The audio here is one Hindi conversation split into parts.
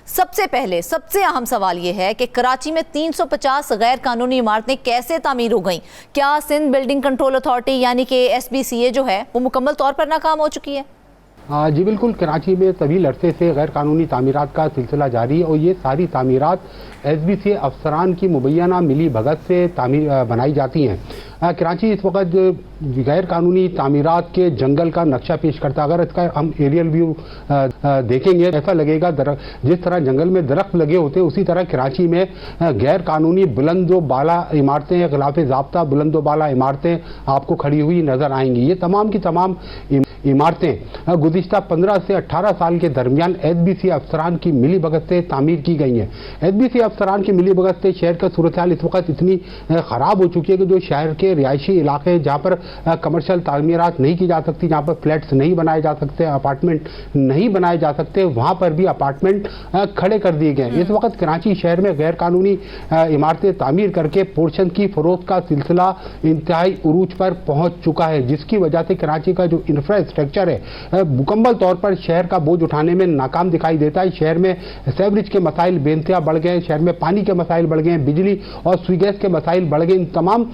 सबसे पहले सबसे अहम सवाल यह है कि कराची में 350 गैर कानूनी इमारतें कैसे तामीर हो गईं? क्या सिंध बिल्डिंग कंट्रोल अथॉरिटी यानी कि SBCA जो है वो मुकम्मल तौर पर नाकाम हो चुकी है? जी बिल्कुल, कराची में तवील अरसे से गैर कानूनी तामीरात का सिलसिला जारी है और ये सारी तामीरात SBCA अफसरान की मुबैना मिली भगत से बनाई जाती हैं। कराची इस वक्त गैर कानूनी तामीरात के जंगल का नक्शा पेश करता है। अगर इसका हम एरियल व्यू देखेंगे ऐसा लगेगा जिस तरह जंगल में दरख्त लगे होते हैं उसी तरह कराची में गैर कानूनी बुलंदो बाला इमारतें, खिलाफ ज़ाब्ता बुलंदो बाला इमारतें आपको खड़ी हुई नजर आएंगी। ये तमाम की तमाम इमारतें गुज़िश्ता 15 से 18 साल के दरमियान SBCA अफसरान की मिली भगत से तामीर की गई हैं। SBCA अफसरान की मिली भगत से शहर का सूरत हाल इस वक्त इतनी ख़राब हो चुकी है कि जो शहर के रिहायशी इलाके जहाँ पर कमर्शियल तामीरात नहीं की जा सकती, जहाँ पर फ्लैट्स नहीं बनाए जा सकते, अपार्टमेंट नहीं बनाए जा सकते, वहाँ पर भी अपार्टमेंट खड़े कर दिए गए। इस वक्त कराची शहर में गैर कानूनी इमारतें तामीर करके पोर्शन की फरोख्त का सिलसिला इंतहाई उरूज पर पहुँच चुका है, जिसकी वजह से कराची का जो इंफ्रास्ट्रक्चर है मुकम्मल तौर पर शहर का बोझ उठाने में नाकाम दिखाई देता है। शहर में सेवरेज के मसाइल बेइंतहा बढ़ गए, शहर में पानी के मसाइल बढ़ गए, बिजली और स्वीगैस के मसाइल बढ़ गए। इन तमाम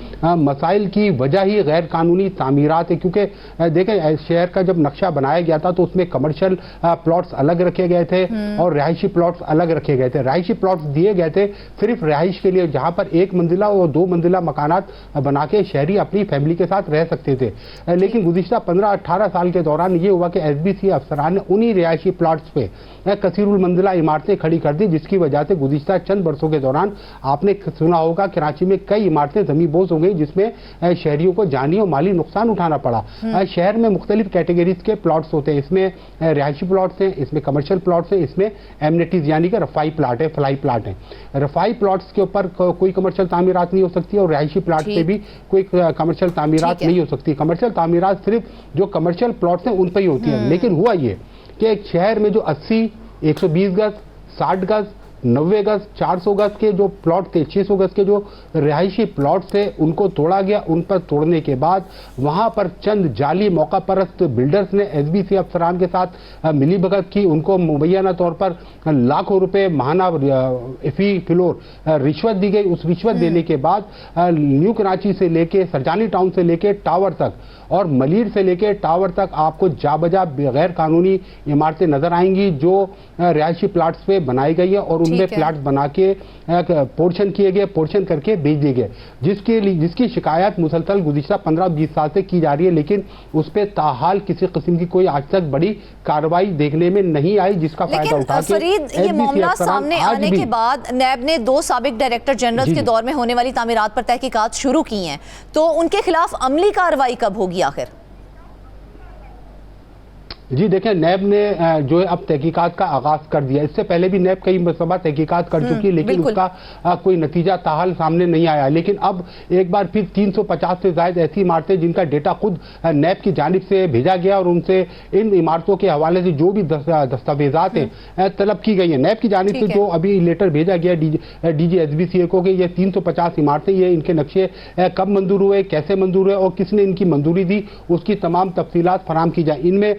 मसाइल की वजह ही गैर कानूनी तामीरात है, क्योंकि देखें शहर का जब नक्शा बनाया गया था तो उसमें कमर्शियल प्लॉट्स अलग रखे गए थे और रिहायशी प्लॉट्स अलग रखे गए थे। रिहायशी प्लॉट्स दिए गए थे सिर्फ रिहाइश के लिए, जहां पर 1 मंजिला और 2 मंजिला मकानात बना के शहरी अपनी फैमिली के साथ रह सकते थे। लेकिन गुज़िश्ता 15-18 साल के दौरान ये हुआ कि SBCA अफसरान ने उन्हीं रिहायशी प्लॉट्स पे कसीरुल मंजिला इमारतें खड़ी कर दी, जिसकी वजह से गुज़िश्ता चंद बरसों के दौरान आपने सुना होगा कराची में कई इमारतें ज़मींबोज हो गई, जिसमें शहरियों को जानी और माली नुकसान उठाना पड़ा। शहर में मुख्तलिफ कैटेगरीज के प्लॉट्स होते हैं, इसमें रिहायशी प्लॉट्स हैं, इसमें कमर्शियल प्लॉट्स हैं, इसमें एमिनिटीज यानी कि रफाई प्लाट है, फ्लाई प्लाट है। रफाई प्लॉट्स के ऊपर कोई कमर्शियल तामीरात नहीं हो सकती और रिहायशी प्लाट पे भी कोई कमर्शियल तामीरात नहीं हो सकती। कमर्शियल तामीरात सिर्फ जो कमर्शियल प्लॉट्स हैं उन पर ही होती है। लेकिन हुआ ये कि एक शहर में जो 80, 120 गज, 60 गज, 90 गज, 400 गज के जो प्लॉट थे, 600 गज के जो रिहायशी प्लॉट थे, उनको तोड़ा गया। उन पर तोड़ने के बाद वहां पर चंद जाली मौका परस्त बिल्डर्स ने SBCA अफसरान के साथ मिली भगत की। उनको मुबैना तौर पर लाखों रुपए माहाना फी फ्लोर रिश्वत दी गई। उस रिश्वत देने के बाद न्यू कराची से लेके सरजानी टाउन से लेके टावर तक और मलीर से लेके टावर तक आपको जाबजा गैर कानूनी इमारतें नजर आएंगी जो रिहायशी प्लाट्स पे बनाई गई है और उनमें प्लाट बना के पोर्शन किए गए, पोर्शन करके बेच दिए गए, जिसकी शिकायत मुसलसल गुज़िश्ता 15-20 साल से की जा रही है। लेकिन उस पर ताहाल किसी किस्म की कोई आज तक बड़ी कार्रवाई देखने में नहीं आई, जिसका फायदा उठा के फरीद, ये मामला सामने आने के बाद नैब ने 2 साबिक डायरेक्टर जनरल के दौर में होने वाली तामीरात पर तहकीकात शुरू की हैं, तो उनके खिलाफ अमली कार्रवाई कब होगी आखिर? जी देखें, नैब ने जो है अब तहकीकात का आगाज कर दिया। इससे पहले भी नैब कई मरतबा तहकीकात कर चुकी है, लेकिन उसका कोई नतीजा ताहाल सामने नहीं आया। लेकिन अब एक बार फिर 350 से ज्यादा ऐसी इमारतें जिनका डेटा खुद नैब की जानिब से भेजा गया और उनसे इन इमारतों के हवाले से जो भी दस्तावेजात हैं तलब की गई है। नैब की जानिब से जो अभी लेटर भेजा गया DG SBCA को कि ये 350 इमारतें, ये इनके नक्शे कब मंजूर हुए, कैसे मंजूर हुए और किसने इनकी मंजूरी दी, उसकी तमाम तफसीलात फराम की जाए। इनमें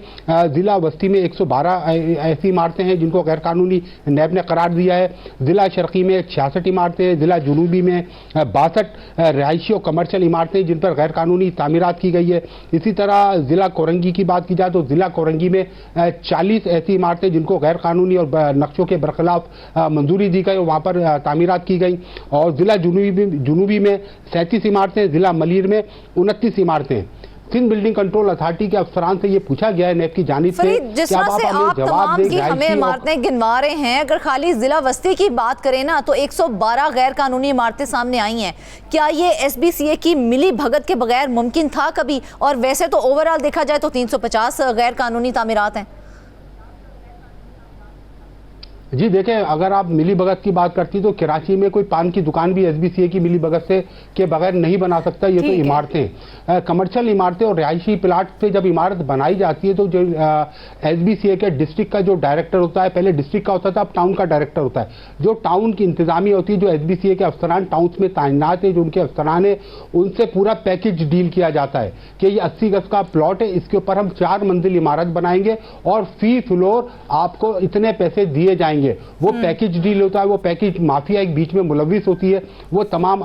जिला वस्ती में 112 ऐसी इमारतें हैं जिनको गैर कानूनी नैब ने करार दिया है। जिला शर्की में 66 इमारतें, जिला जुनूबी में 62 रिहायशी और कमर्शियल इमारतें जिन पर गैर कानूनी तामीरात की गई है। इसी तरह जिला कोरंगी की बात की जाए तो जिला कोरंगी में 40 ऐसी इमारतें जिनको गैर कानूनी और नक्शों के बरखिलाफ मंजूरी दी गई, वहाँ पर तामीरात की गई। और जिला जुनूबी में 37 इमारतें, जिला मलीर में 29 इमारतें। सिंध बिल्डिंग कंट्रोल अथॉरिटी के अफसरान से ये पूछा गया है नैब की जानिब से, जिस तरह से आप तमाम की हमें इमारतें गिनवा रहे हैं, अगर खाली जिला वस्ती की बात करें ना तो 112 गैर कानूनी इमारतें सामने आई हैं। क्या ये SBCA की मिली भगत के बगैर मुमकिन था कभी? और वैसे तो ओवरऑल देखा जाए तो 350 गैर कानूनी तामीरात हैं। जी देखें, अगर आप मिली भगत की बात करती तो कराची में कोई पान की दुकान भी SBCA की मिली भगत से के बगैर नहीं बना सकता। ये तो इमारतें, कमर्शियल इमारतें और रिहायशी प्लाट से जब इमारत बनाई जाती है तो जो SBCA के डिस्ट्रिक्ट का जो डायरेक्टर होता है, पहले डिस्ट्रिक्ट का होता था, अब टाउन का डायरेक्टर होता है। जो टाउन की इंतजामिया होती है, जो SBCA के अफसरान टाउन में तैनात है, जो उनके अफसरान है, उनसे पूरा पैकेज डील किया जाता है कि ये 80 गज का प्लॉट है, इसके ऊपर हम 4 मंजिल इमारत बनाएंगे और फी फ्लोर आपको इतने पैसे दिए जाएंगे। चाहिए, वो पैकेज डील होता है, वो पैकेज माफिया एक बीच में मुलविस होती है, वो तमाम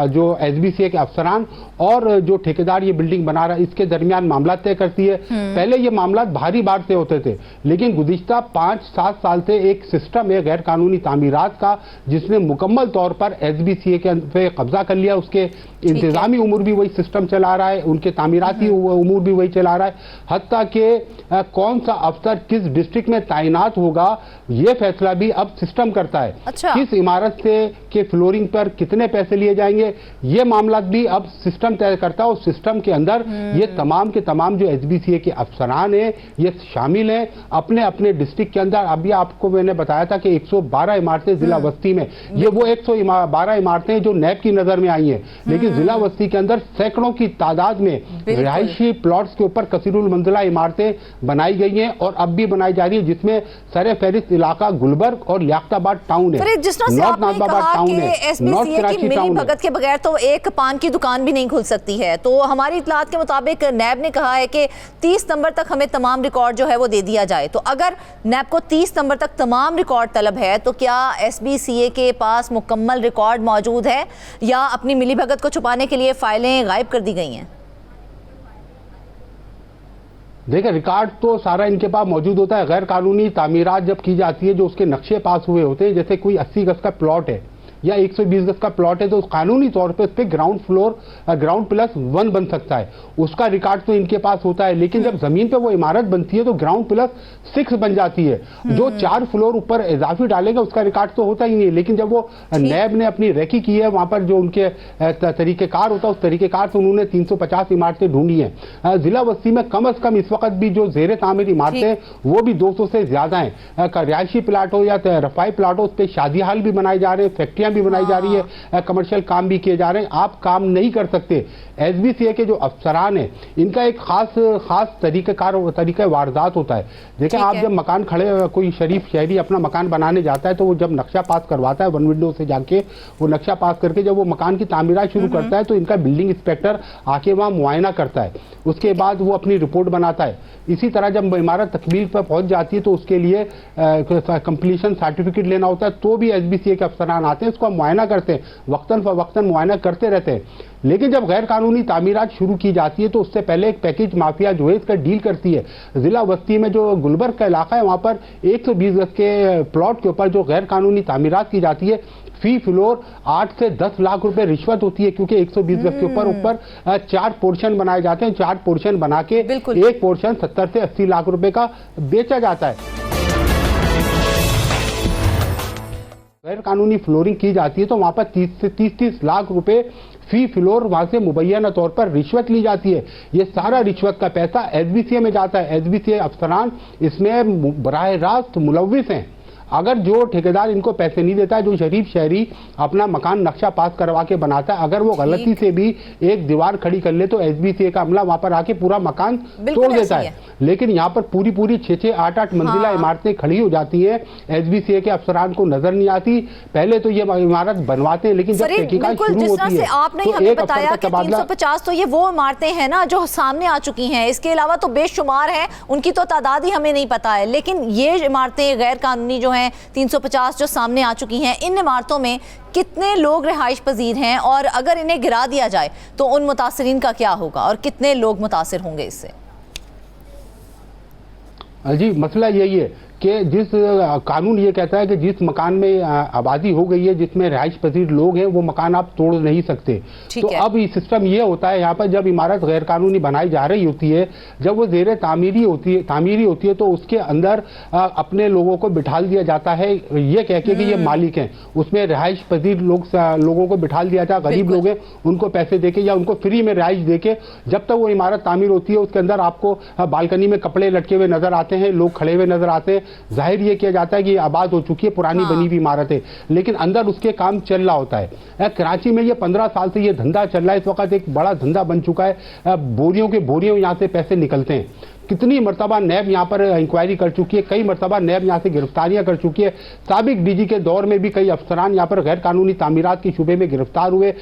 जो एसबीसीए के अफसरान और जो ठेकेदार ये बिल्डिंग बना रहा है इसके दरमियान मामला तय करती है। पहले ये मामला भारी बार से होते थे, लेकिन गुज़िश्ता 5-7 साल से एक सिस्टम है गैर कानूनी तामीरात का, जिसने मुकम्मल तौर पर एसबीसीए के पे कब्जा कर लिया। उसके इंतजामी उमूर भी वही सिस्टम चला रहा है, उनके तामीराती उमूर भी वही चला रहा है, हत्ता कि कौन सा अफसर किस डिस्ट्रिक्ट में तैनात होगा ये फैसला भी अब सिस्टम करता है। अच्छा। किस इमारत से के फ्लोरिंग पर कितने पैसे लिए जाएंगे ये मामला भी अब सिस्टम तय करता है। और सिस्टम के अंदर ये तमाम के तमाम जो एसबीसीए के अफसरान हैं ये शामिल हैं अपने अपने डिस्ट्रिक्ट के अंदर। अभी आपको मैंने बताया था कि 112 इमारतें जिला बस्ती में, ये वो 112 इमारतें जो नैब की नजर में आई हैं, लेकिन जिला बस्ती के अंदर सैकड़ों की तादाद में रिहायशी प्लॉट्स के ऊपर कसीरुल मंजिला इमारतें बनाई गई हैं और अब भी बनाई जा रही है, जिसमें सरे फहरिस्त इलाका गुलबर्ग और लियाकताबाद टाउन है, जिस तरह से आपने कहा कि एसबीसीए की मिली भगत के बगैर तो एक पान की दुकान भी नहीं खुल सकती है। तो हमारी इत्तलात के मुताबिक नैब ने कहा है कि 30 सितंबर तक हमें तमाम रिकॉर्ड जो है वो दे दिया जाए। तो अगर नैब को 30 सितंबर तक तमाम रिकॉर्ड तलब है तो क्या एसबीसीए के पास मुकम्मल रिकॉर्ड मौजूद है या अपनी मिली भगत को छुपाने के लिए फाइलें गायब कर दी गई हैं? देखिए, रिकॉर्ड तो सारा इनके पास मौजूद होता है। गैर कानूनी तामीरात जब की जाती है, जो उसके नक्शे पास हुए होते हैं, जैसे कोई 80 गज का प्लॉट है या 120 गज का प्लॉट है, तो कानूनी तौर पे उस पर ग्राउंड +1 बन सकता है, उसका रिकॉर्ड तो इनके पास होता है। लेकिन जब जमीन पे वो इमारत बनती है तो ग्राउंड +6 बन जाती है, जो 4 फ्लोर ऊपर इजाफी डालेगा उसका रिकॉर्ड तो होता ही नहीं। लेकिन जब वो नैब ने अपनी रेकी की है, वहां पर जो उनके तरीकेकार होता है उस तरीकेकार से उन्होंने 350 इमारतें ढूंढी हैं। जिला बस्ती में कम अज कम इस वक्त भी जो जेर तामीर इमारतें वो भी 200 से ज्यादा हैं। रिहायशी प्लाट हो या रफाई प्लाट हो, उस पर शादी हाल भी बनाए जा रहे हैं, फैक्ट्रियां भी बनाई जा रही है, कमर्शियल काम भी किए जा रहे हैं। आप काम नहीं कर सकते। एसबीसीए के जो अफसरान हैं इनका एक खास तरीका वारदात होता है। देखिए, आप जब मकान खड़े, कोई शरीफ शहरी अपना मकान बनाने जाता है तो वो जब नक्शा पास करवाता है वन विंडो से जाके, वो नक्शा पास करके जब वो मकान की तामीरात शुरू करता है तो इनका बिल्डिंग इंस्पेक्टर आके वहां मुआयना करता है, उसके बाद वो अपनी रिपोर्ट बनाता है। इसी तरह जब इमारत तकमील पर पहुंच जाती है तो उसके लिए कंप्लीशन सर्टिफिकेट लेना होता है, तो भी एसबीसीए के अफसरान आते हैं, उसको मुआयना करते हैं, वक्तन फवक्तन मुआयना करते रहते हैं। लेकिन जब गैर कानूनी तामीरात शुरू की जाती है तो उससे पहले एक पैकेज माफिया जो है इसका डील करती है। जिला बस्ती में जो गुलबर्ग का इलाका है वहां पर 120 गज के प्लॉट के ऊपर जो गैर कानूनी तामीरात की जाती है, फी फ्लोर 8 से 10 लाख रुपए रिश्वत होती है, क्योंकि 120 गज के ऊपर 4 पोर्शन बनाए जाते हैं। 4 पोर्शन बना के एक पोर्शन 70 से 80 लाख रुपए का बेचा जाता है। गैर कानूनी फ्लोरिंग की जाती है तो वहां पर 30 से 30 लाख रुपए फी फ्लोर वहां से मुबैना तौर पर रिश्वत ली जाती है। ये सारा रिश्वत का पैसा एसबीसीए में जाता है। एसबीसीए अफसरान इसमें बराह रास्त मुलविस हैं। अगर जो ठेकेदार इनको पैसे नहीं देता है, जो शरीफ शहरी अपना मकान नक्शा पास करवा के बनाता है, अगर वो गलती से भी एक दीवार खड़ी कर ले तो एसबीसीए का अमला वहां पर आके पूरा मकान तोड़ देता है। लेकिन यहाँ पर पूरी 6-6, 8-8 मंजिला इमारतें खड़ी हो जाती है, एसबीसीए के अफसरान को नजर नहीं आती। पहले तो ये इमारत बनवाते हैं, लेकिन जब तहकीकात शुरू होती है आपने हमें बताया कि 350 तो ये वो इमारतें हैं ना जो सामने आ चुकी हैं, इसके अलावा तो बेशुमार हैं, उनकी तो तादाद ही हमें नहीं पता है। लेकिन ये इमारतें गैर कानूनी जो हैं 350 जो सामने आ चुकी हैं, इन इमारतों में कितने लोग रिहाइश पजीर हैं और अगर इन्हें गिरा दिया जाए तो उन मुतासरीन का क्या होगा और कितने लोग मुतासिर होंगे इससे? जी, मसला यही है कि जिस कानून ये कहता है कि जिस मकान में आबादी हो गई है, जिसमें रिहाइश पजीर लोग हैं, वो मकान आप तोड़ नहीं सकते। तो अब ये सिस्टम ये होता है, यहाँ पर जब इमारत गैर कानूनी बनाई जा रही होती है, जब वो जेर तामीरी होती है तो उसके अंदर अपने लोगों को बिठाल दिया जाता है, ये कह के कि ये मालिक हैं। उसमें रिहाइश पजीर लोगों को बिठाल दिया जाता है, गरीब लोग हैं उनको पैसे देके या उनको फ्री में रिहाइश देके। जब तक वो इमारत तामीर होती है उसके अंदर आपको बालकनी में कपड़े लटके हुए नजर आते हैं, लोग खड़े हुए नजर आते हैं, जाहिर ये किया जाता है कि आबाद हो चुकी है, पुरानी बनी हुई इमारत है, लेकिन अंदर उसके काम चल रहा होता है। कराची में ये 15 साल से ये धंधा चल रहा है, इस वक्त एक बड़ा धंधा बन चुका है। बोरियों के बोरियों यहाँ से पैसे निकलते हैं। कितनी मरतबा नैब यहाँ पर इंक्वायरी कर चुकी है, कई मरतबा नैब यहाँ से गिरफ्तारियां कर चुकी है। साबिक डीजी के दौर में भी कई अफसरान यहाँ पर गैर कानूनी तामीरात के शुबे में गिरफ्तार हुए।